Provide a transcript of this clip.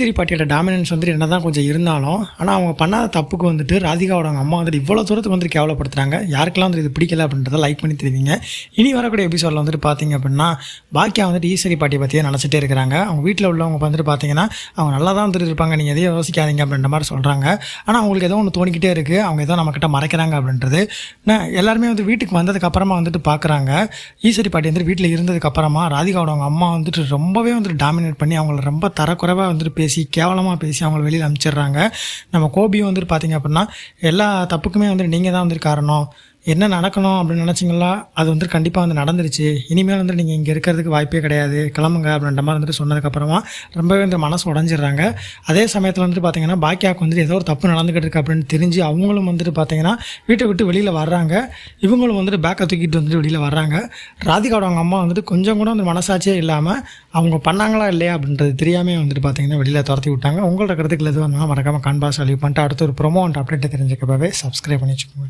ஈஸ்வரி பாட்டியோட டாமினன்ஸ் வந்துட்டு என்ன தான் கொஞ்சம் இருந்தாலும், ஆனால் அவங்க பண்ணாத தப்புக்கு வந்துட்டு ராதிகாவோட அவங்க அம்மா வந்துட்டு இவ்வளோ தூரத்துக்கு வந்துட்டு கேவலப்படுத்துறாங்க. யாருக்கெல்லாம் வந்துட்டு இது பிடிக்கல அப்படின்றத லைக் பண்ணி தெரிவிங்க. இனி வரக்கூடிய எபிசோடில் வந்துட்டு பார்த்தீங்க அப்படின்னா, பாக்கியா வந்துட்டு ஈஸ்வரி பாட்டியை பற்றியே நினச்சிட்டே இருக்கிறாங்க. அவங்க வீட்டில் உள்ளவங்க வந்துட்டு பார்த்தீங்கன்னா, அவங்க நல்லா தான் வந்துட்டு இருப்பாங்க, நீங்கள் எதையும் யோசிக்காதீங்க அப்படின்ற மாதிரி சொல்கிறாங்க. ஆனால் அவங்களுக்கு ஏதோ ஒன்று தோணிக்கிட்டே இருக்குது, அவங்க ஏதோ நம்மக்கிட்ட மறைக்கிறாங்க அப்படின்றது. எல்லாருமே வந்து வீட்டுக்கு வந்ததுக்கப்புறமா வந்துட்டு பார்க்குறாங்க, ஈஸ்வரி பாட்டி வந்துட்டு வீட்டில் இருந்ததுக்கப்புறமா ராதிகாவோட அவங்க அம்மா வந்துட்டு ரொம்பவே வந்துட்டு டாமினேட் பண்ணி அவங்கள ரொம்ப தரக்குறைவாக வந்துட்டு கேவலமாக பேசி அவங்கள வெளியில் அனுப்பிச்சிடுறாங்க. நம்ம கோபியும் வந்துட்டு பார்த்தீங்க அப்படின்னா, எல்லா தப்புக்குமே வந்துட்டு நீங்கள் தான் வந்துட்டு காரணம், என்ன நடக்கணும் அப்படின்னு நினச்சிங்களா அது வந்துட்டு கண்டிப்பாக வந்து நடந்துருச்சு, இனிமேல் வந்துட்டு நீங்கள் இங்கே இருக்கிறதுக்கு வாய்ப்பே கிடையாது, கிளம்புங்க அப்படின்ற மாதிரி வந்துட்டு சொன்னதுக்கப்புறமா ரொம்பவே வந்து மனசு உடஞ்சிடுறாங்க. அதே சமயத்தில் வந்துட்டு பார்த்தீங்கன்னா, பாக்கியாவுக்கு வந்துட்டு ஏதோ ஒரு தப்பு நடந்துக்கிட்டு இருக்கு அப்படின்னு தெரிஞ்சு அவங்களும் வந்துட்டு பார்த்தீங்கன்னா வீட்டை விட்டு வெளியில் வர்றாங்க. இவங்களும் வந்துட்டு பேக்கை தூக்கிட்டு வந்துட்டு வெளியில் வர்றாங்க. ராதிகாவோட அவங்க அம்மா வந்துட்டு கொஞ்சம் கூட வந்து மனசாட்சியே இல்லாமல் அவங்க பண்ணாங்களா இல்லையா அப்படின்றது தெரியாமல் வந்துட்டு பார்த்தீங்கன்னா வெளியில் துரத்தி விட்டாங்க. உங்களோட கருத்துக்கள் எதுவும் இருந்தாலும் மறக்காமல் கான்பாஸ் அழிவு பண்ணிட்டு அடுத்த ஒரு ப்ரொமோ அண்ட் அப்டேட்டை தெரிஞ்சுக்கப்பவே சப்ஸ்கிரைப் பண்ணி வச்சுக்கோங்க.